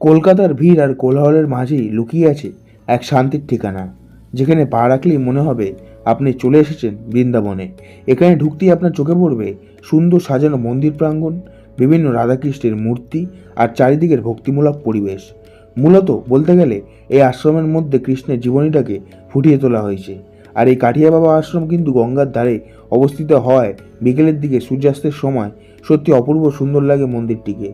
কলকাতার ভিড় আর কোলাহলের মাঝেই লুকিয়ে আছে এক শান্তির ঠিকানা, যেখানে পা রাখলেই মনে হবে আপনি চলে এসেছেন বৃন্দাবনে। এখানে ঢুকতেই আপনার চোখে পড়বে সুন্দর সাজানো মন্দির প্রাঙ্গণ, বিভিন্ন রাধাকৃষ্ণের মূর্তি আর চারিদিকের ভক্তিমূলক পরিবেশ। মূলত বলতে গেলে এই আশ্রমের মধ্যে কৃষ্ণের জীবনীটাকে ফুটিয়ে তোলা হয়েছে। আর এই কাঠিয়া বাবা আশ্রম কিন্তু গঙ্গার ধারে অবস্থিত হয়। বিকেলের দিকে সূর্যাস্তের সময় সত্যি অপূর্ব সুন্দর লাগে মন্দিরটিকে।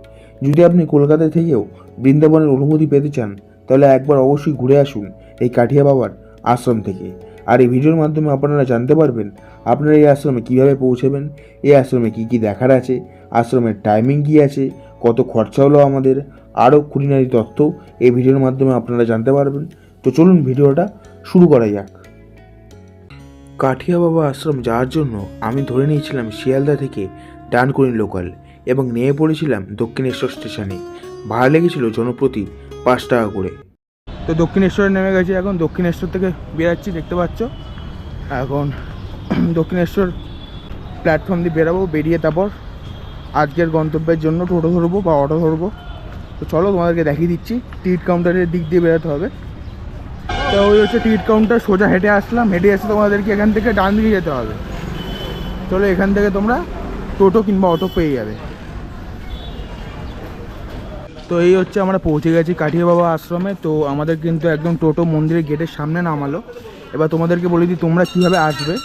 যদি আপনি কলকাতা থেকেও বৃন্দাবনের অনুভূতি পেতে চান, তাহলে একবার অবশ্যই ঘুরে আসুন এই কাঠিয়া বাবার আশ্রম থেকে। আর এই ভিডিওর মাধ্যমে আপনারা জানতে পারবেন আপনারা এই আশ্রমে কীভাবে পৌঁছবেন, এই আশ্রমে কী কী দেখার আছে, আশ্রমের টাইমিং কী আছে, কত খরচা হলো আমাদের, আরও খুঁটিনাটি তথ্য এই ভিডিওর মাধ্যমে আপনারা জানতে পারবেন। তো চলুন ভিডিওটা শুরু করা যাক। কাঠিয়া বাবা আশ্রম যাওয়ার জন্য আমি ধরে নিয়েছিলাম শিয়ালদা থেকে ডানকুনি লোকাল এবং নেমে পড়েছিলাম দক্ষিণেশ্বর স্টেশনে। ভাড়া লেগেছিল জনপ্রতি 5 টাকা করে। তো দক্ষিণেশ্বরে নেমে গেছি, এখন দক্ষিণেশ্বর থেকে বেরাচ্ছি, দেখতে পাচ্ছ। এখন দক্ষিণেশ্বর প্ল্যাটফর্ম দিয়ে বেরাবো, বেরিয়ে তারপর আজকের গন্তব্যের জন্য টোটো ধরবো বা অটো ধরবো। তো চলো তোমাদেরকে দেখিয়ে দিচ্ছি। টিকিট কাউন্টারের দিক দিয়ে বেরোতে হবে। তো ওই হচ্ছে টিকিট কাউন্টার, সোজা হেঁটে আসলাম। হেঁটে এসে তোমাদেরকে এখান থেকে ডান দিকে যেতে হবে। চলো, এখান থেকে তোমরা টোটো কিংবা অটো পেয়ে যাবে। তো এই হচ্ছে আমরা পৌঁছে গেছি কাঠিয়া বাবা আশ্রমে। তো আমাদের কিন্তু একদম টোটো মন্দিরের গেটের সামনে নামালো। এবার তোমাদেরকে বলে দিই তোমরা কীভাবে আসবে।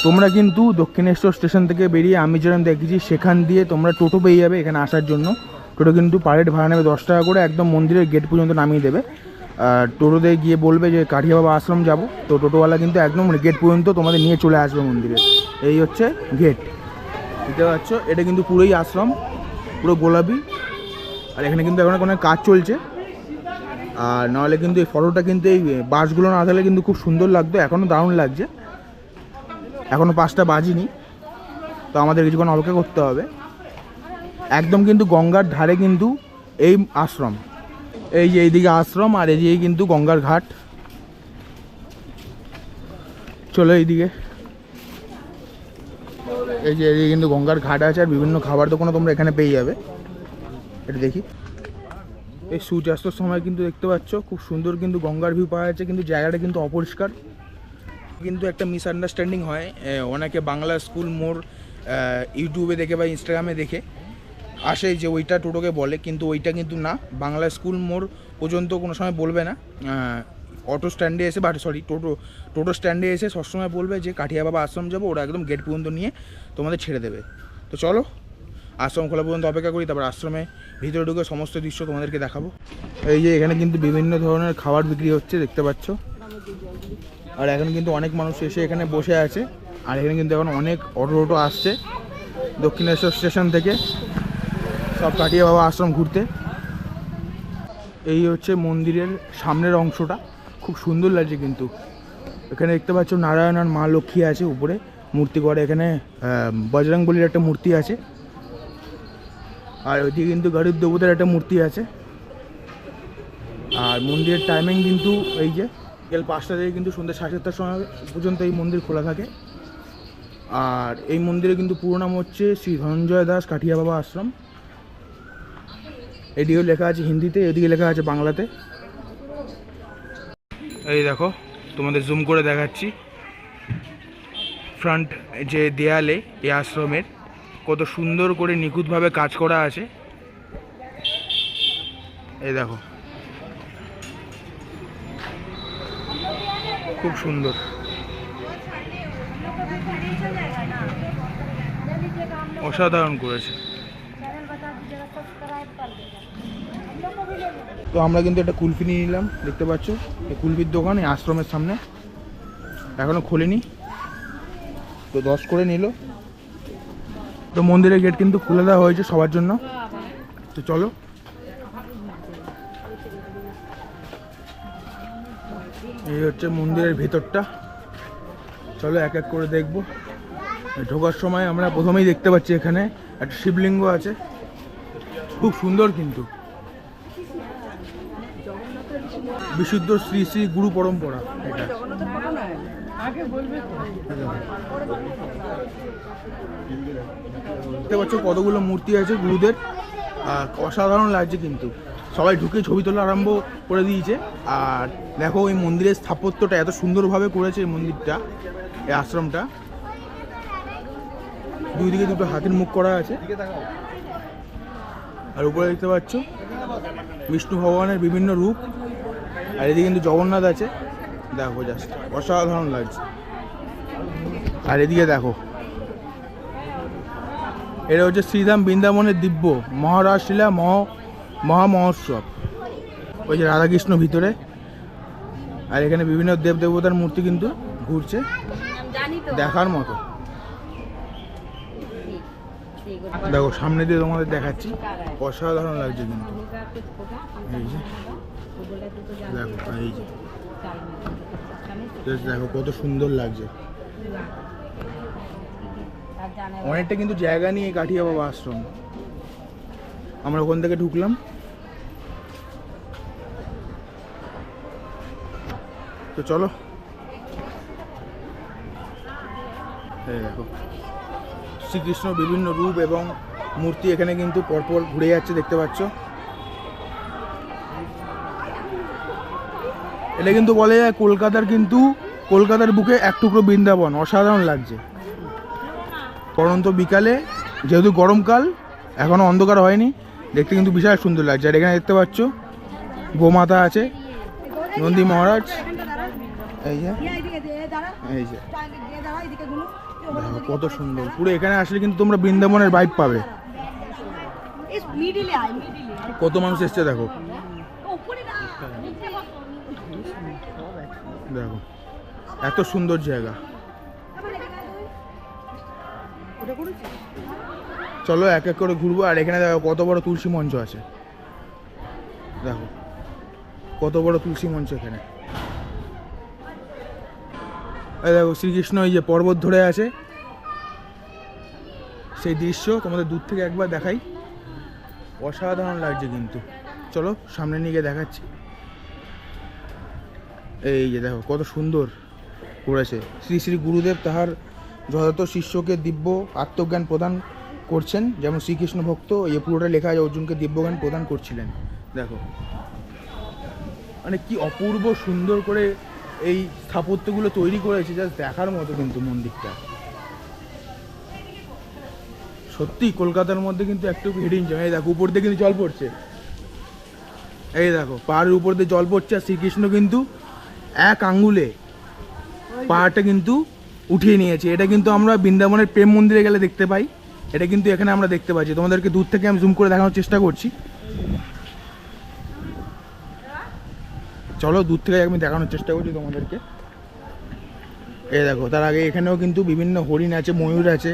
তোমরা কিন্তু দক্ষিণেশ্বর স্টেশন থেকে বেরিয়ে আমি যেরকম দেখেছি সেখান দিয়ে তোমরা টোটো পেয়ে যাবে এখানে আসার জন্য। টোটো কিন্তু পার হেড ভাড়া নেবে 10 টাকা করে, একদম মন্দিরের গেট পর্যন্ত নামিয়ে দেবে। আর টোটোতে গিয়ে বলবে যে কাঠিয়া বাবা আশ্রম যাব, তো টোটোওয়ালা কিন্তু একদম গেট পর্যন্ত তোমাদের নিয়ে চলে আসবে মন্দিরে। এই হচ্ছে গেট, দেখতে পাচ্ছ। এটা কিন্তু পুরোই আশ্রম, পুরো গোলাপি। আর এখানে কিন্তু এখন কোনো কাজ চলছে। আর নাহলে কিন্তু এই ফটোটা কিন্তু এই বাসগুলো না থাকলে কিন্তু খুব সুন্দর লাগতো। এখনও দারুণ লাগছে। এখনও 5টা বাজিনি, তো আমাদের কিছুক্ষণ অপেক্ষা করতে হবে। একদম কিন্তু গঙ্গার ধারে কিন্তু এই আশ্রম। এই যে এইদিকে আশ্রম আর এইদিকে কিন্তু গঙ্গার ঘাট। চলো এইদিকে, এই যে এইদিকে কিন্তু গঙ্গার ঘাট আছে আর বিভিন্ন খাবার দোকানও তোমরা এখানে পেয়ে যাবে। এটা দেখি, এই সূর্যাস্তর সময় কিন্তু দেখতে পাচ্ছ খুব সুন্দর কিন্তু গঙ্গার ভিউ পাওয়া যাচ্ছে, কিন্তু জায়গাটা কিন্তু অপরিষ্কার। কিন্তু একটা মিসআন্ডারস্ট্যান্ডিং হয়, অনেকে বাংলা স্কুল মোড় ইউটিউবে দেখে বা ইনস্টাগ্রামে দেখে আসে যে ওইটা টোটোকে বলে, কিন্তু ওইটা কিন্তু না। বাংলা স্কুল মোড় পর্যন্ত কোনো সময় বলবে না। অটো স্ট্যান্ডে এসে বা টোটো স্ট্যান্ডে এসে সবসময় বলবে যে কাঠিয়া বাবা আশ্রম যাবো, ওরা একদম গেট পর্যন্ত নিয়ে তোমাদের ছেড়ে দেবে। তো চলো আশ্রম খোলা পর্যন্ত অপেক্ষা করি, তারপর আশ্রমে ভিতরে ঢুকে সমস্ত দৃশ্য তোমাদেরকে দেখাবো। এই যে এখানে কিন্তু বিভিন্ন ধরনের খাবার বিক্রি হচ্ছে, দেখতে পাচ্ছ। আর এখন কিন্তু অনেক মানুষ এসে এখানে বসে আছে। আর এখানে কিন্তু এখন অনেক অটো আসছে দক্ষিণেশ্বর স্টেশন থেকে, সব কাঠিয়া বাবা আশ্রম ঘুরতে। এই হচ্ছে মন্দিরের সামনের অংশটা, খুব সুন্দর লাগছে কিন্তু। এখানে দেখতে পাচ্ছ নারায়ণ আর মা লক্ষ্মী আছে উপরে মূর্তি করে। এখানে বজরংবলীর একটা মূর্তি আছে, আর ওইদিকে কিন্তু গরিব দেবতার একটা মূর্তি আছে। আর মন্দিরের টাইমিং কিন্তু এই যে বিকেল 5টা থেকে কিন্তু সন্ধ্যা 7:30টার সময় পর্যন্ত এই মন্দির খোলা থাকে। আর এই মন্দিরে কিন্তু পুরো নাম হচ্ছে শ্রী ধনঞ্জয় দাস কাঠিয়া বাবা আশ্রম। এদিকেও লেখা আছে হিন্দিতে, এদিকে লেখা আছে বাংলাতে। এই দেখো, তোমাদের জুম করে দেখাচ্ছি ফ্রন্ট যে দেয়ালে এই আশ্রমের কত সুন্দর করে নিখুঁতভাবে কাজ করা আছে। এই দেখো, খুব সুন্দর। অসাধারণ করেছে। তো আমরা কিন্তু একটা কুলফি নিয়ে নিলাম, দেখতে পাচ্ছ। এই কুলফির দোকান এই আশ্রমের সামনে, এখনো খোলেনি, তো 10 করে নিল। তো মন্দিরের গেট কিন্তু খুলে দেওয়া হয়েছে সবার জন্য। তো চলো, এই হচ্ছে মন্দিরের ভেতরটা। চলো এক এক করে দেখবো। ঢোকার সময় আমরা প্রথমেই দেখতে পাচ্ছি এখানে একটা শিবলিঙ্গ আছে, খুব সুন্দর কিন্তু। বিশুদ্ধ শ্রী শ্রী গুরু পরম্পরা এটা। দেখতে পাচ্ছ কতগুলো মূর্তি আছে গুরুদের, অসাধারণ লাগছে কিন্তু। সবাই ঢুকে ছবি তোলা আরম্ভ করে দিয়েছে। আর দেখো এই মন্দিরের স্থাপত্যটা এত সুন্দরভাবে করেছে, এই মন্দিরটা, এই আশ্রমটা। দুই দিকে দুটো হাতির মুখ করা আছে। আর উপরে দেখতে পাচ্ছ বিষ্ণু ভগবানের বিভিন্ন রূপ। আর এদিকে কিন্তু জগন্নাথ আছে, দেখো জাস্ট অসাধারণ লাগছে। আর এদিকে দেখো, এটা হচ্ছে শ্রীধাম বৃন্দাবনের দিব্য মহারাজলীলা মহোৎসব। ওই যে রাধাকৃষ্ণ ভিতরে, আর এখানে বিভিন্ন দেব দেবতার মূর্তি কিন্তু ঘুরছে, দেখার মতো। দেখো সামনে দিয়ে তোমাদের দেখাচ্ছি, অসাধারণ লাগছে কিন্তু। এই যে দেখো, এই যে দেখো কত সুন্দর লাগছে। অনেকটা কিন্তু জায়গা নিয়ে কাঠিয়া বাবা আশ্রম। আমরা ওখান থেকে ঢুকলাম। তো চলো, এই দেখো শ্রীকৃষ্ণ বিভিন্ন রূপ এবং মূর্তি এখানে কিন্তু পরপর ঘুরে যাচ্ছে, দেখতে পাচ্ছ। এটা কিন্তু বলে যায় কলকাতার বুকে এক টুকরো বৃন্দাবন। অসাধারণ লাগছে। পরন্ত বিকালে, যেহেতু গরমকাল, এখনো অন্ধকার হয়নি, দেখতে কিন্তু বিশাল সুন্দর লাগছে। আর এখানে দেখতে পাচ্ছ গোমাতা আছে, নন্দী মহারাজ। এই যে দেখো কত সুন্দর। পুরো এখানে আসলে কিন্তু তোমরা বৃন্দাবনের ভাইব পাবে। কত মানুষ এসছে দেখো, দেখো এত সুন্দর জায়গা। চলো এক এক করে ঘুরবো। আর এখানে দেখো কত বড় তুলসী মঞ্চ আছে, দেখো কত বড় তুলসী মঞ্চ এখানে। এই দেখো শ্রীকৃষ্ণ এই যে পর্বত ধরে আছে, সেই দৃশ্য তোমাদের দূর থেকে একবার দেখাই, অসাধারণ লাগছে কিন্তু। চলো সামনে নিয়ে গিয়ে দেখাচ্ছি। এই যে দেখো কত সুন্দর করেছে। শ্রী শ্রী গুরুদেব তাহার যথাযথ শিষ্যকে দিব্য আত্মজ্ঞান প্রদান করছেন, যেমন শ্রীকৃষ্ণ ভক্ত, এই পুরোটা লেখা আছে, অর্জুনকে দিব্যজ্ঞান প্রদান করছিলেন। দেখো মানে কি অপূর্ব সুন্দর করে এই স্থাপত্যগুলো তৈরি করেছে, জাস্ট দেখার মতো কিন্তু মন্দিরটা। সত্যি কলকাতার মধ্যে কিন্তু একটু হিডিং জল। এই দেখো উপর দিয়ে কিন্তু জল পড়ছে, এই দেখো পাহাড়ের উপর দিয়ে জল পড়ছে। আর শ্রীকৃষ্ণ কিন্তু এক আঙ্গুলে পাহাড়টা কিন্তু উঠিয়ে নিয়েছে। এটা কিন্তু আমরা বৃন্দাবনের প্রেম মন্দিরে গেলে দেখতে পাই, এটা কিন্তু এখানে আমরা দেখতে পাচ্ছি। তোমাদেরকে দূর থেকে আমি জুম করে দেখানোর চেষ্টা করছি। চলো দূর থেকে আমি দেখানোর চেষ্টা করছি তোমাদেরকে। এই দেখো, তার আগে এখানেও কিন্তু বিভিন্ন হরিণ আছে, ময়ূর আছে।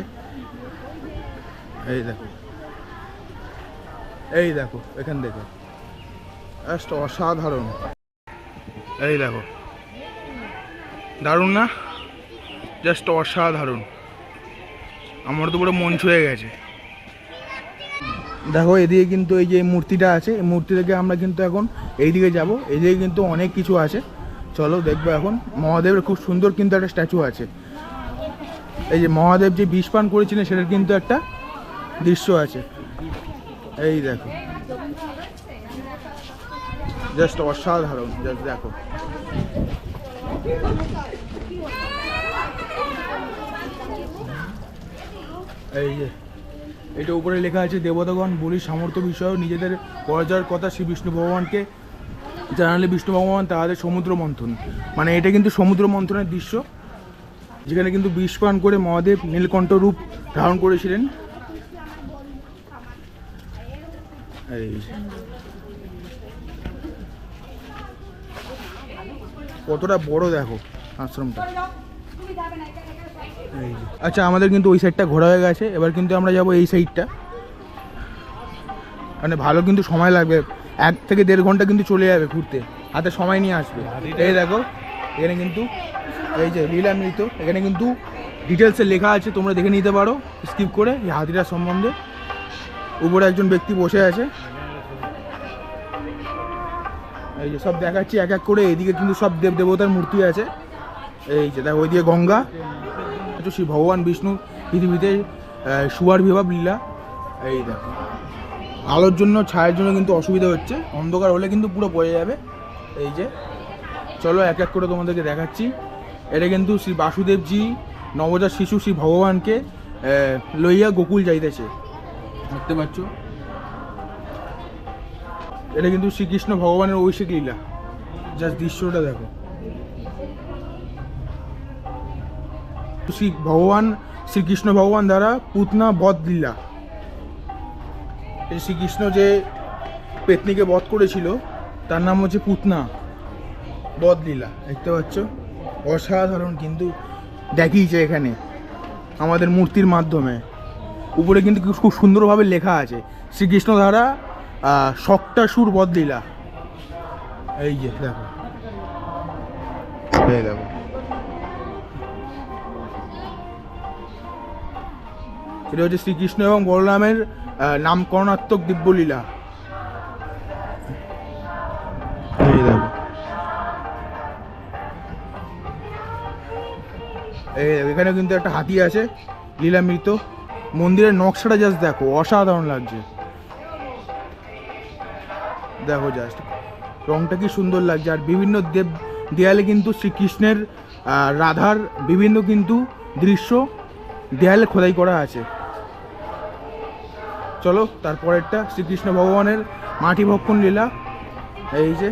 এই দেখো, এই দেখো এখান থেকে জাস্ট অসাধারণ। এই দেখো, দারুণ না? জাস্ট অসাধারণ। আমার তো পুরো মন ছুঁয়ে গেছে। দেখো এদিকে কিন্তু এই যে মূর্তিটা আছে, এই মূর্তি থেকে আমরা কিন্তু এখন এইদিকে যাব। এইদিকে কিন্তু অনেক কিছু আছে, চলো দেখবো। এখন মহাদেবের খুব সুন্দর কিন্তু একটা স্ট্যাচু আছে। এই যে মহাদেব যে বিষ পান করেছিলেন সেটার কিন্তু একটা দৃশ্য আছে। এই দেখো, জাস্ট অসাধারণ। জাস্ট দেখো, এই যে এটা উপরে লেখা আছে, দেবতাগণ বলি সামর্থ্য বিষয় নিজেদের পরাজয়ের কথা শ্রী বিষ্ণু ভগবানকে জানালে বিষ্ণু ভগবান তাহাদের সমুদ্র মন্থন। মানে এটা কিন্তু সমুদ্র মন্থনের দৃশ্য, যেখানে কিন্তু বিষ পান করে মহাদেব নীলকণ্ঠ রূপ ধারণ করেছিলেন। এই কতটা বড় দেখো আশ্রমটা। আচ্ছা আমাদের কিন্তু ওই সাইডটা ঘোরা হয়ে গেছে, এবার কিন্তু আমরা যাব এই সাইডটা। মানে ভালো কিন্তু সময় লাগবে, 1 থেকে 1.5 ঘন্টা কিন্তু চলে যাবে ঘুরতে, হাতে সময় নিয়ে আসবে। এই দেখো এখানে কিন্তু এই যে লীলামৃত, এখানে কিন্তু ডিটেলসে লেখা আছে, তোমরা দেখে নিতে পারো স্কিপ করে এই হাতিটার সম্বন্ধে। উপরে একজন ব্যক্তি বসে আছে। এই যে সব দেখাচ্ছি এক এক করে। এইদিকে কিন্তু সব দেব দেবতার মূর্তি আছে। এই যে দেখো ওইদিকে গঙ্গা, শ্রী ভগবান বিষ্ণু পৃথিবীতে সুয়ার বিভাব লীলা। এই দেখো আলোর জন্য ছায়ের জন্য কিন্তু অসুবিধা হচ্ছে, অন্ধকার হলে কিন্তু পুরো বোঝা যাবে। এই যে চলো এক এক করে তোমাদেরকে দেখাচ্ছি। এটা কিন্তু শ্রী বাসুদেবজি নবজাত শিশু শ্রী ভগবানকে লইয়া গোকুল যাইতেছে, দেখতে পাচ্ছ। এটা কিন্তু শ্রীকৃষ্ণ ভগবানের ঐশিক লীলা, জাস্ট দৃশ্যটা দেখো। শ্রীকৃষ্ণ ভগবান দ্বারা পুতনা বধ লীলা। এই শ্রীকৃষ্ণ যে পেতনিকে বধ করেছিল তার নাম হচ্ছে পুতনা বধ লীলা, দেখতে পাচ্ছ। অসাধারণ কিন্তু দেখিয়েছে এখানে আমাদের মূর্তির মাধ্যমে। উপরে কিন্তু খুব সুন্দরভাবে লেখা আছে শ্রীকৃষ্ণ দ্বারা শক্তাসুর বধ লীলা। এই যে দেখো, এই দেখো, এটা হচ্ছে শ্রীকৃষ্ণ এবং বলরামের নামকরণাত্মক দিব্যলীলা। এই দেখো, এখানে কিন্তু একটা হাতি আছে লীলামৃত। মন্দিরের নকশাটা জাস্ট দেখো, অসাধারণ লাগছে। দেখো জাস্ট রংটা কি সুন্দর লাগছে। আর বিভিন্ন দেয়ালে কিন্তু শ্রীকৃষ্ণের রাধার বিভিন্ন কিন্তু দৃশ্য দেয়ালে খোদাই করা আছে। চলো তারপরেরটা শ্রীকৃষ্ণ ভগবানের মাটি ভক্ষণ লীলা। এই যে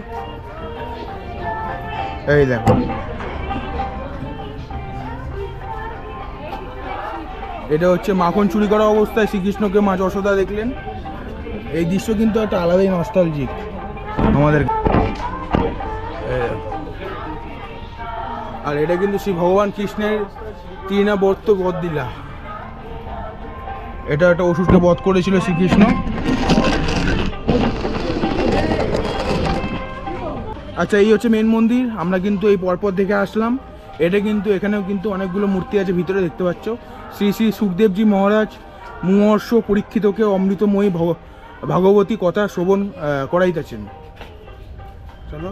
এই দেখো, এটা হচ্ছে মাখন চুরি করা অবস্থায় শ্রীকৃষ্ণকে মা যশোদা দেখলেন। এই দৃশ্য কিন্তু একটা আলাদাই নস্টালজিক আমাদের। আর এটা কিন্তু শ্রী ভগবান কৃষ্ণের তৃণাবর্ত বধ লীলা। এটা একটা অসুরকে বধ করেছিল শ্রীকৃষ্ণ। আচ্ছা, এই হচ্ছে মেন মন্দির। আমরা কিন্তু এই পরপর দেখে আসলাম। এটা কিন্তু এখানেও কিন্তু অনেকগুলো মূর্তি আছে ভিতরে, দেখতে পাচ্ছ। শ্রী শ্রী সুখদেবজি মহারাজ মুহর্ষ পরীক্ষিতকে অমৃতময়ী ভগবতী কথা শ্রবণ করাইতেছেন। চলো,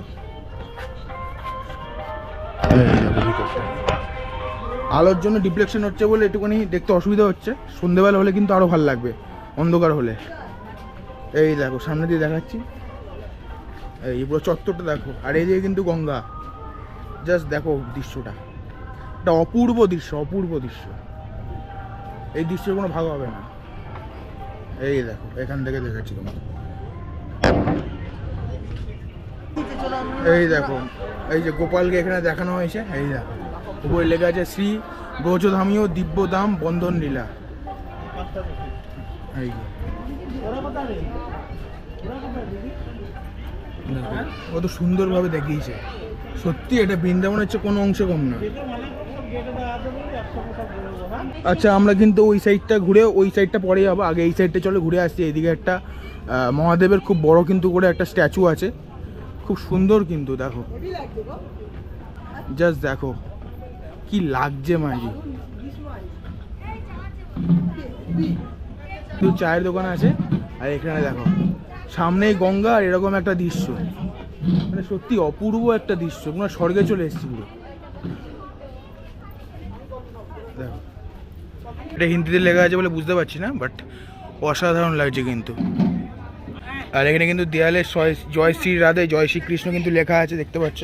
আলোর জন্য ডিফ্লেকশন হচ্ছে বলে একটুখানি দেখতে অসুবিধা হচ্ছে। সন্ধ্যেবেলা হলে কিন্তু আরও ভালো লাগবে, অন্ধকার হলে। এই দেখো, সামনে দিয়ে দেখাচ্ছি। এই পুরো চত্বরটা দেখো। আর এই যে কিন্তু গঙ্গা, জাস্ট দেখো দৃশ্যটা, একটা অপূর্ব দৃশ্য, অপূর্ব দৃশ্য। এই দৃশ্যের কোনো ভাগ হবে না। এই দেখো, এখান থেকে দেখাচ্ছি তোমার। এই দেখো, এই যে গোপালকে এখানে দেখানো হয়েছে। এই দেখো, উপরে লেখা আছে শ্রী ব্রজধামীয় দিব্যধাম বন্ধন লীলা। এই কত সুন্দরভাবে দেখিয়েছে। সত্যি এটা বৃন্দাবনের চেয়ে কোনো অংশ কম না। আচ্ছা, আমরা কিন্তু ওই সাইডটা ঘুরে ওই সাইডটা পরে যাবো। আগে এই সাইডটা চলে ঘুরে আসছি। এইদিকে একটা মহাদেবের খুব বড় কিন্তু করে একটা স্ট্যাচু আছে, খুব সুন্দর কিন্তু। দেখো জাস্ট দেখো কি লাগছে মাঝি। চায়ের দোকান আছে। আর এখানে দেখো সামনেই গঙ্গা, আর এরকম একটা দৃশ্য, মানে সত্যি অপূর্ব একটা দৃশ্য। পুরো স্বর্গে চলে এসেছি পুরো। দেখো, এটা হিন্দিতে লেখা আছে বলে বুঝতে পারছি না, বাট অসাধারণ লাগছে কিন্তু। আর এখানে কিন্তু দেয়ালে জয় শ্রী রাধে জয় শ্রীকৃষ্ণ কিন্তু লেখা আছে, দেখতে পাচ্ছ।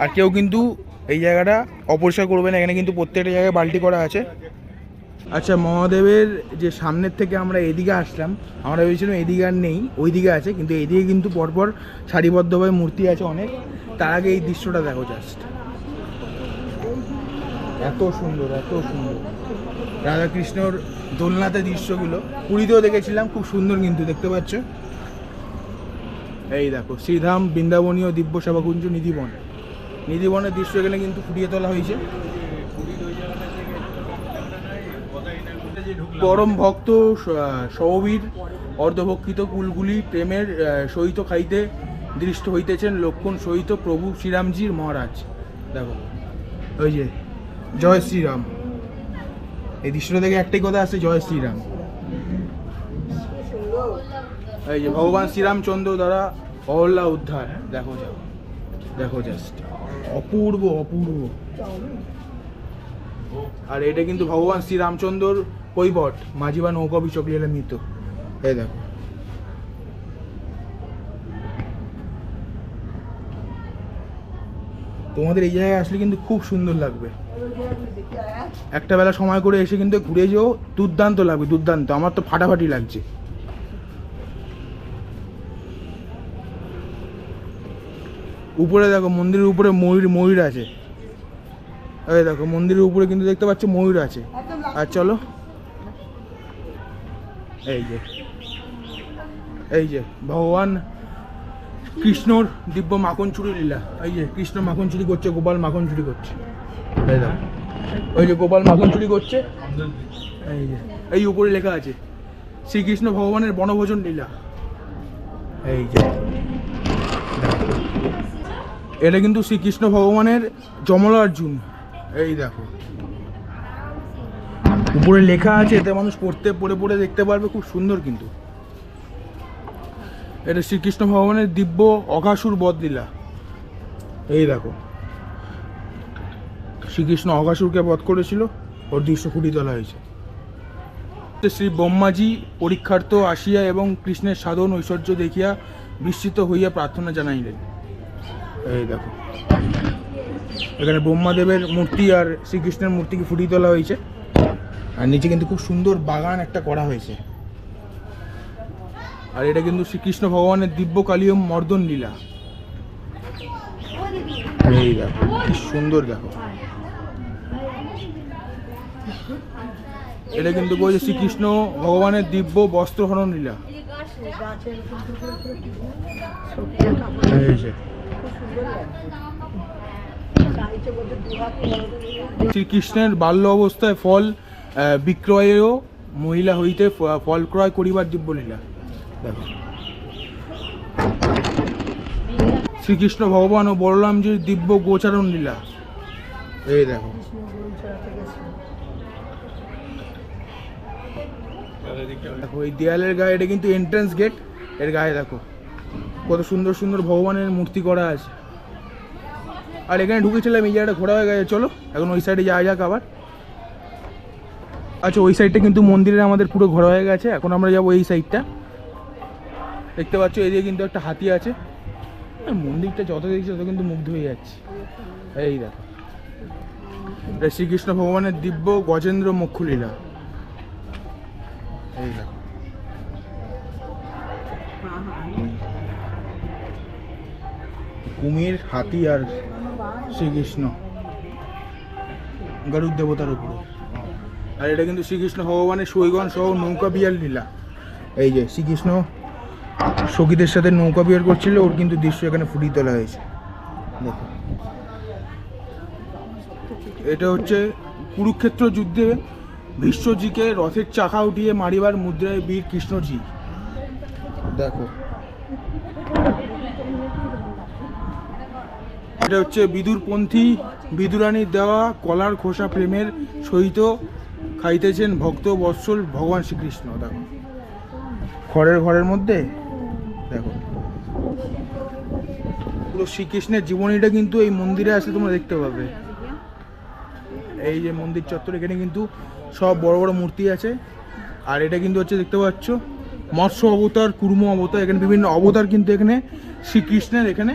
আর কেউ কিন্তু এই জায়গাটা অপরিষ্কার করবে না, এখানে কিন্তু প্রত্যেকটা জায়গায় বালতি করা আছে। আচ্ছা, মহাদেবের যে সামনের থেকে আমরা এদিকে আসলাম, আমরা ভেবেছিলাম এদিকে আর নেই, ওই দিকে আছে, কিন্তু এদিকে কিন্তু পরপর সারিবদ্ধভাবে মূর্তি আছে অনেক। তার আগে এই দৃশ্যটা দেখো জাস্ট, এত সুন্দর, এত সুন্দর। রাধাকৃষ্ণর দোলনাতে দৃশ্যগুলো পুরীতেও দেখেছিলাম, খুব সুন্দর কিন্তু, দেখতে পাচ্ছ। এই দেখো, শ্রীধাম বৃন্দাবনীয় দিব্য সেবাকুঞ্জ নিধিবন। নিধিবনের দৃশ্য এখানে কিন্তু ফুটিয়ে তোলা হয়েছে। পরম ভক্ত সহবীর অর্ধভক্ষিত কুলগুলি প্রেমের সহিত খাইতে দৃষ্ট হইতেছেন লক্ষণ সহিত প্রভু শ্রীরামজির মহারাজ। দেখো, ওই যে জয় শ্রীরাম, এই দৃশ্যটা দেখে একটাই কথা আসছে, জয় শ্রীরাম। এই যে ভগবান শ্রীরামচন্দ্র দ্বারা অহল্যা উদ্ধার। দেখো যাও, দেখো জাস্ট অপূর্ব, অপূর্ব। আর এটা কিন্তু ভগবান শ্রীরামচন্দ্রর কৈবট মাঝি বা নৌকা বিচপিয়ালে মৃত। এই দেখো তোমাদের এই জায়গায় আসলে কিন্তু খুব সুন্দর লাগবে। একটা বেলা সময় করে এসে কিন্তু ঘুরে যেও, দুর্দান্ত লাগবে, দুর্দান্ত। আমার তো ফাটাফাটি লাগছে। উপরে দেখো মন্দিরের উপরে ময়ূর আছে। এই দেখো মন্দিরের উপরে কিন্তু দেখতে পাচ্ছ ময়ূর আছে। আর চলো এই যে ভগবান কৃষ্ণর দিব্য মাখন চুরি লীলা। এই যে কৃষ্ণ মাখন চুরি করছে, গোপাল মাখন চুরি করছে। এই দেখো ওই যে গোপাল মাখন চুরি করছে। এই যে এই উপরে লেখা আছে শ্রীকৃষ্ণ ভগবানের বনভোজন লীলা। এই যে এটা কিন্তু শ্রীকৃষ্ণ ভগবানের যমলার্জুন। এই দেখো উপরে লেখা আছে, এতে মানুষ পড়ে দেখতে পারবে, খুব সুন্দর। কিন্তু এটা শ্রীকৃষ্ণ ভগবানের দিব্য অঘাসুর বধ লীলা। এই দেখো শ্রীকৃষ্ণ অঘাসুরকে বধ করেছিল, ওর দৃশ্য ফুটিয়ে তোলা হয়েছে। শ্রী ব্রহ্মাজি পরীক্ষার্থ আসিয়া এবং কৃষ্ণের সাধন ঐশ্বর্য দেখিয়া বিস্মিত হইয়া প্রার্থনা জানাইলেন। এই দেখো এখানে ব্রহ্মাদেবের মূর্তি আর শ্রীকৃষ্ণের মূর্তিকে ফুটিয়ে তোলা হয়েছে। আর নিচে কিন্তু খুব সুন্দর বাগান একটা করা হয়েছে। আর এটা কিন্তু শ্রীকৃষ্ণ ভগবানের দিব্য কালীয় মর্দন লীলা। এই দেখো কি সুন্দর, দেখো এটা কিন্তু বলছে শ্রীকৃষ্ণ ভগবানের দিব্য বস্ত্রহরণ লীলা। শ্রীকৃষ্ণের বাল্য অবস্থায় ফল বিক্রয়েও মহিলা হইতে ফল ক্রয় করিবার দিব্য লীলা। দেখো শ্রীকৃষ্ণ ভগবান ও বলরামজির দিব্য গোচারণ লীলা। এই দেখো দেখো এই দেয়ালের গায়ে, এটা কিন্তু এন্ট্রান্স গেট, এর গায়ে দেখো কত সুন্দর সুন্দর ভগবানের মূর্তি করা আছে। আর এখানে ঢুকেছিলাম, এই জায়গাটা ঘোরা হয়ে গেছে। চলো এখন ওই সাইডে যাওয়া যাক আবার। আচ্ছা ওই সাইডটা কিন্তু মন্দিরের আমাদের পুরো ঘোরা হয়ে গেছে। এখন আমরা যাবো এই সাইডটা। দেখতে পাচ্ছ এদিকে কিন্তু একটা হাতি আছে। মন্দিরটা যত দেখছি তত কিন্তু মুগ্ধ হয়ে যাচ্ছে। এই দেখো শ্রীকৃষ্ণ ভগবানের দিব্য গজেন্দ্র মোক্ষ লীলা। এই দেখো কুমির, হাতি আর শ্রীকৃষ্ণ গরুড় দেবতার উপরে। আর এটা কিন্তু শ্রীকৃষ্ণ ভগবানের সৈগণ সহ নৌকা বিহার লীলা। এই যে শ্রীকৃষ্ণ সখীদের সাথে নৌকা বিহার করছিল, ওর কিন্তু দৃশ্য এখানে ফুটিয়ে তোলা হয়েছে। দেখো এটা হচ্ছে কুরুক্ষেত্র যুদ্ধে ভীষ্মজিকে রথের চাকা উঠিয়ে মারিবার মুদ্রায় বীর কৃষ্ণজি। দেখো এটা হচ্ছে বিদুরপন্থী বিদুরানীর দেওয়া কলার খোসা প্রেমের সহিত খাইতেছেন ভক্ত বৎসল ভগবান শ্রীকৃষ্ণ। দেখো ঘরের মধ্যে দেখো পুরো শ্রীকৃষ্ণের জীবনীটা কিন্তু এই মন্দিরে আসলে তোমরা দেখতে পাবে। এই যে মন্দির চত্বর, এখানে কিন্তু সব বড় বড় মূর্তি আছে। আর এটা কিন্তু হচ্ছে দেখতে পাচ্ছ মৎস্য অবতার, কুর্ম অবতার, এখানে বিভিন্ন অবতার কিন্তু এখানে শ্রীকৃষ্ণের এখানে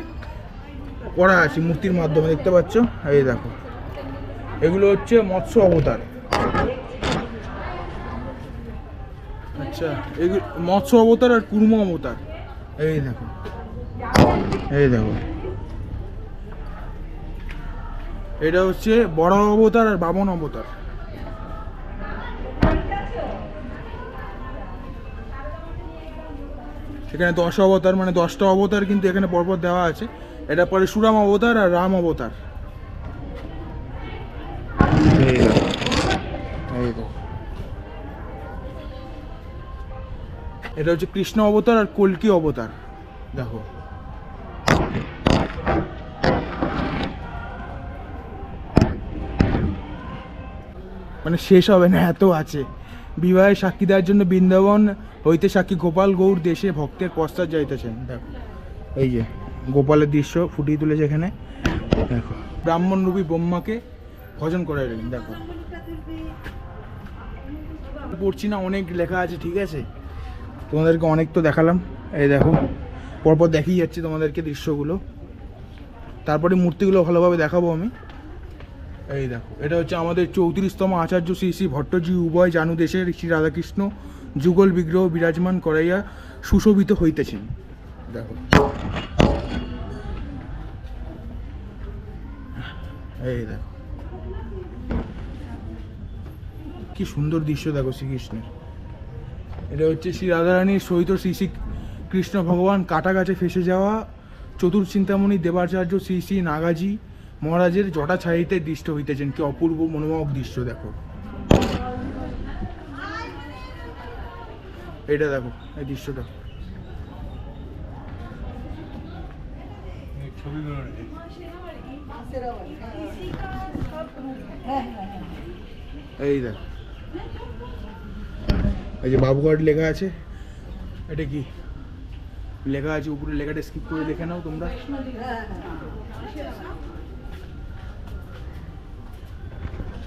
করা আছে মূর্তির মাধ্যমে, দেখতে পাচ্ছ। এই দেখো এগুলো হচ্ছে মৎস্য অবতার। আচ্ছা এগুলো মৎস্য অবতার আর কুর্ম অবতার। এই দেখো এটা হচ্ছে বড় অবতার আর বামন অবতার। এখানে 10 অবতার, মানে 10টা অবতার কিন্তু এখানে পরপর দেওয়া আছে। এটা পরে সুরাম অবতার আর রাম অবতার। এটা হচ্ছে কৃষ্ণ অবতার আর কল্কি অবতার। দেখো মানে শেষ হবে না, এত আছে। বিবাহের সাক্ষী দেওয়ার জন্য বৃন্দাবন হইতে সাক্ষী গোপাল গৌর দেশে ভক্তের পশ্চাৎ যাইতেছেন। দেখো এই যে গোপালের দৃশ্য ফুটিয়ে তুলেছে এখানে। দেখো ব্রাহ্মণ রূপী ব্রহ্মাকে ভজন করাইলেন। দেখো পড়ছি না, অনেক লেখা আছে, ঠিক আছে? তোমাদেরকে অনেক তো দেখালাম, এই দেখো পরপর দেখিয়ে যাচ্ছি তোমাদেরকে দৃশ্যগুলো, তারপরে মূর্তিগুলো ভালোভাবে দেখাবো আমি। এই দেখো, এটা হচ্ছে আমাদের 34তম আচার্য শ্রী শ্রী ভট্টজি উভয় জানু দেশের শ্রী রাধাকৃষ্ণ যুগল বিগ্রহ বিরাজমান করাইয়া সুশোভিত হইতেছেন। দেখো, এই দেখো কি সুন্দর দৃশ্য, দেখো শ্রীকৃষ্ণের। এটা হচ্ছে শ্রী রাধারানীর সহিত শ্রী শ্রী কৃষ্ণ ভগবান কাটা গাছে ফেসে যাওয়া চতুর্চিন্তামণি দেবাচার্য শ্রী শ্রী নাগাজি মহারাজের জটা ছাড়িতে দৃষ্ট হইতেছেন। কি অপূর্ব মনোমোহক দৃশ্য, দেখো এটা, দেখো এই দৃশ্যটা। এই দেখো, এই যে বাবুঘাট লেখা আছে, এটা কি লেখা আছে উপরে, লেখাটা স্কিপ করে দেখে নাও তোমরা।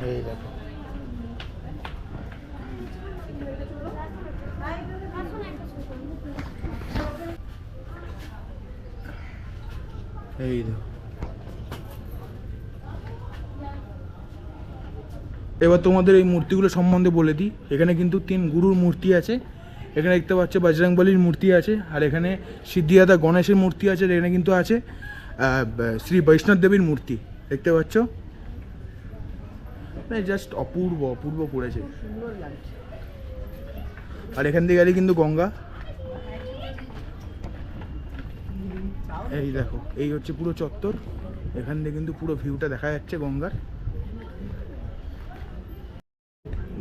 এই দেখো, এই দেখো। এবার তোমাদের এই মূর্তিগুলো সম্বন্ধে বলে দিই। এখানে কিন্তু 3 গুরুর মূর্তি আছে। এখানে দেখতে পাচ্ছ বজরংবলীর মূর্তি আছে, আর এখানে সিদ্ধিদাতা গণেশের মূর্তি আছে, আর এখানে কিন্তু আছে শ্রী বৈষ্ণব দেবীর মূর্তি, দেখতে পাচ্ছ? জাস্ট অপূর্ব অপূর্ব করেছে। আর এখান থেকে গেলে কিন্তু গঙ্গা, এই দেখো, এই হচ্ছে পুরো চত্বর। এখান থেকে কিন্তু পুরো ভিউটা দেখা যাচ্ছে গঙ্গার।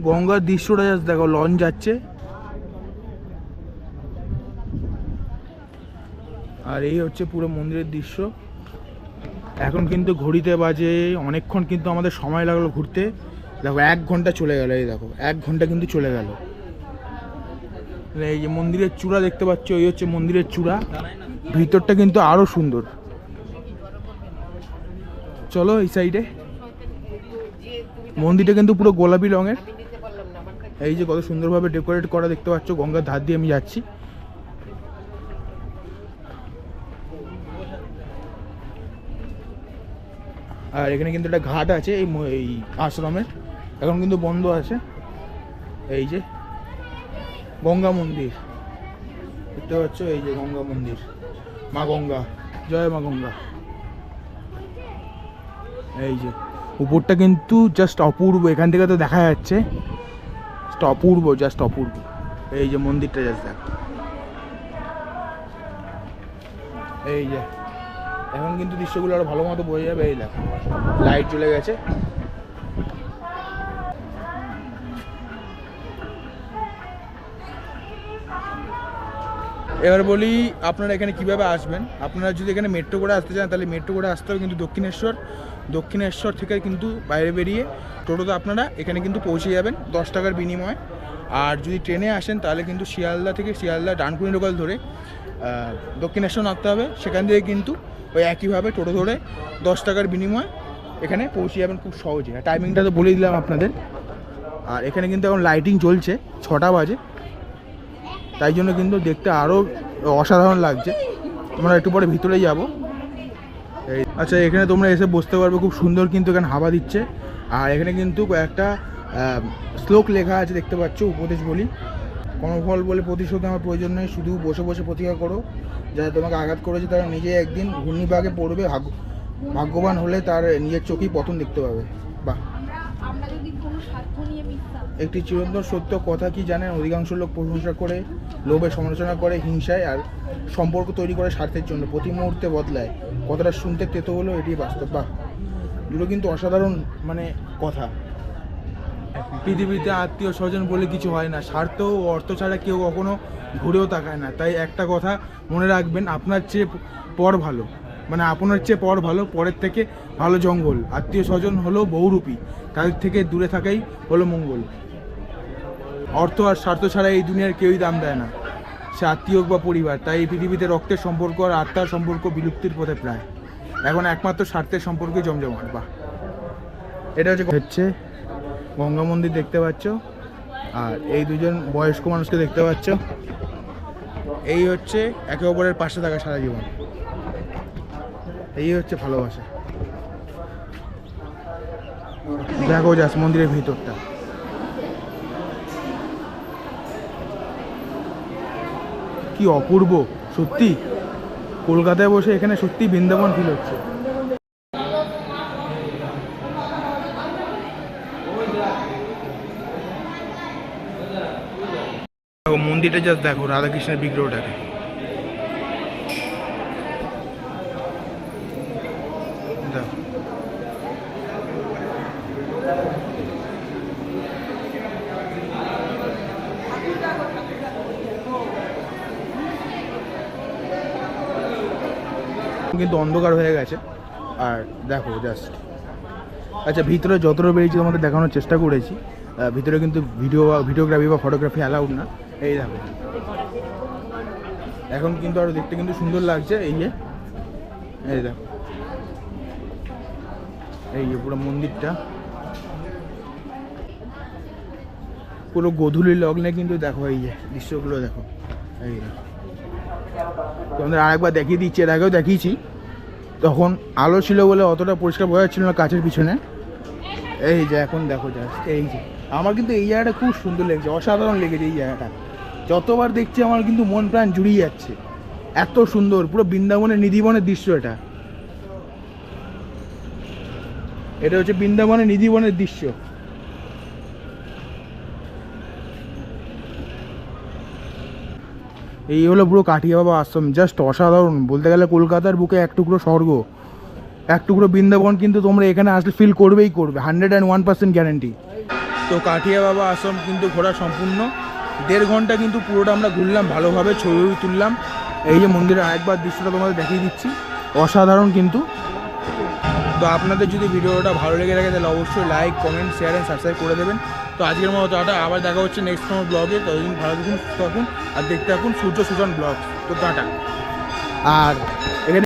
গঙ্গার দৃশ্যটা জাস্ট দেখো, লঞ্চ যাচ্ছে, আর এই হচ্ছে পুরো মন্দিরের দৃশ্য। এখন কিন্তু ঘড়িতে বাজে অনেকক্ষণ, কিন্তু আমাদের সময় লাগলো ঘুরতে। দেখো 1 ঘন্টা চলে গেল, এই দেখো 1 ঘন্টা কিন্তু চলে গেল। এই যে মন্দিরের চূড়া দেখতে পাচ্ছ, এই হচ্ছে মন্দিরের চূড়া। ভিতরটা কিন্তু আরো সুন্দর। চলো এই সাইডে, মন্দিরটা কিন্তু পুরো গোলাপি রঙের। এই যে কত সুন্দরভাবে ডেকোরেট করা দেখতে পাচ্ছ, গঙ্গার ধার দিয়ে আমি যাচ্ছি। আর এখানে কিন্তু একটা ঘাট আছে এই আশ্রমের, এখন কিন্তু বন্ধ আছে। এই যে গঙ্গা মন্দির দেখতে পাচ্ছ, এই যে গঙ্গা মন্দির, মা গঙ্গা, জয় মা গঙ্গা। এই যে উপরটা কিন্তু জাস্ট অপূর্ব, এখান থেকে তো দেখা যাচ্ছে, অপূর্ব, জাস্ট অপূর্ব। এই যে মন্দিরটা জাস্ট দেখো, এই যে এখন কিন্তু দৃশ্যগুলো আরো ভালো মতো বোঝা যাবে। এই দেখো লাইট চলে গেছে। এবার বলি আপনারা এখানে কিভাবে আসবেন। আপনারা যদি এখানে মেট্রো করে আসতে চান তাহলে মেট্রো করে আসতে হবে কিন্তু দক্ষিণেশ্বর থেকে কিন্তু বাইরে বেরিয়ে টোটোতে আপনারা এখানে কিন্তু পৌঁছে যাবেন 10 টাকার বিনিময়ে। আর যদি ট্রেনে আসেন তাহলে কিন্তু শিয়ালদা ডানকুনি লোকাল ধরে দক্ষিণেশ্বর নামতে হবে। সেখান থেকে কিন্তু ওই একইভাবে টোটো ধরে 10 টাকার বিনিময়ে এখানে পৌঁছে যাবেন খুব সহজে। আর টাইমিংটা তো বলে দিলাম আপনাদের। আর এখানে কিন্তু এখন লাইটিং চলছে, 6টা বাজে, তাই জন্য কিন্তু দেখতে আরও অসাধারণ লাগছে। আমরা একটু পরে ভিতরে যাব। এই আচ্ছা, এখানে তোমরা এসে বসতে পারবে, খুব সুন্দর কিন্তু এখানে হাওয়া দিচ্ছে। আর এখানে কিন্তু একটা শ্লোক লেখা আছে দেখতে পাচ্ছ, উপদেশ বলি, কোনো ফল বলে প্রতিশোধ আমার প্রয়োজন নেই, শুধু বসে বসে প্রতিকার করো। যারা তোমাকে আঘাত করেছে তারা নিজে একদিন ঘূর্ণিবাগে পড়বে, ভাগ্যবান হলে তার নিজের চোখেই পতন দেখতে পাবে। বাহ, একটি চিরন্তন সত্য কথা কি জানেন, অধিকাংশ লোক প্রশংসা করে, লোভে সমালোচনা করে, হিংসায় আর সম্পর্ক তৈরি করে স্বার্থের জন্য, প্রতি মুহূর্তে বদলায়। কথাটা শুনতে তেতো হলো, এটি বাস্তব। বাহ, দুটো কিন্তু অসাধারণ মানে কথা। পৃথিবীতে আত্মীয় স্বজন বলে কিছু হয় না, স্বার্থ ও অর্থ ছাড়া কেউ কখনো ঘুরেও তাকায় না। তাই একটা কথা মনে রাখবেন, আপনার চেয়ে পর ভালো, মানে আপনার চেয়ে পর ভালো, পরের থেকে ভালো জঙ্গল। আত্মীয় স্বজন হলো বহুরূপী, তাদের থেকে দূরে থাকাই হলো মঙ্গল। অর্থ আর স্বার্থ ছাড়া এই দুনিয়ার কেউই দাম দেয় না, সে আত্মীয় হোক বা পরিবার। তাই এই পৃথিবীতে রক্তের সম্পর্ক আর আত্মার সম্পর্ক বিলুপ্তির পথে প্রায়। এখন একমাত্র স্বার্থের সম্পর্কে জমজমাট। বাহ, এটা হচ্ছে গঙ্গা মন্দির দেখতে পাচ্ছ। আর এই দুজন বয়স্ক মানুষকে দেখতে পাচ্ছ, এই হচ্ছে একে অপরের পাশে থাকা সারা জীবন, এই হচ্ছে ভালোবাসা। দেখো যাস মন্দিরের ভিতরটা, কি অপূর্ব সত্যি। কলকাতায় বসে এখানে সত্যি বৃন্দাবন ফিল হচ্ছে। মন্দিরটা জাস্ট দেখো, রাধাকৃষ্ণের বিগ্রহটাকে। দেখো কিন্তু অন্ধকার হয়ে গেছে। আর দেখো জাস্ট, আচ্ছা ভিতরে যতটা বেরিয়েছি তোমাদের দেখানোর চেষ্টা করেছি, ভিতরে কিন্তু ভিডিওগ্রাফি বা ফটোগ্রাফি অ্যালাউড না। এই দেখো এখন কিন্তু আরও দেখতে কিন্তু সুন্দর লাগছে। এই যে এই দেখো, এই যে পুরো মন্দিরটা পুরো গোধূলি লগ্নে কিন্তু দেখো এই যে দৃশ্যগুলো দেখো। এই দেখো তোমাদের আরেকবার দেখিয়ে দিচ্ছি, এর আগেও দেখিয়েছি, তখন আলো ছিল বলে অতটা পরিষ্কার বোঝা যাচ্ছিল না কাছের পিছনে। এই যে এখন দেখো জাস্ট, এই যে আমার কিন্তু এই জায়গাটা খুব সুন্দর লেগেছে, অসাধারণ লেগেছে এই জায়গাটা। যতবার দেখছি আমার কিন্তু মন প্রাণ জুড়িয়ে যাচ্ছে, এত সুন্দর পুরো বৃন্দাবনের নিধিবনের দৃশ্য। এটা হচ্ছে বৃন্দাবনের নিধিবনের দৃশ্য। এই হলো পুরো কাঠিয়া বাবা আশ্রম, জাস্ট অসাধারণ বলতে গেলে। কলকাতার বুকে এক টুকরো স্বর্গ, এক টুকরো বৃন্দাবন কিন্তু তোমরা এখানে আসলে ফিল করবেই করবে, 101% গ্যারেন্টি। তো কাঠিয়া বাবা আশ্রম কিন্তু ঘোরা সম্পূর্ণ, 1.5 ঘন্টা কিন্তু পুরোটা আমরা ঘুরলাম ভালোভাবে, ছবি তুললাম। এই যে মন্দিরের আরেকবার দৃশ্যটা তোমাদের দেখিয়ে দিচ্ছি, অসাধারণ কিন্তু। তো আপনাদের যদি ভিডিওটা ভালো লেগে থাকে তাহলে অবশ্যই like, comment, share and subscribe করে দেবেন। তো আজকের মতো টাটা, আবার দেখা হচ্ছে নেক্সট কোনো ব্লগে। ততদিন ভালো থাকুন, সুস্থ থাকুন আর দেখতে থাকুন সূর্য সুজন ব্লগ। তো টাটা। আর এখানে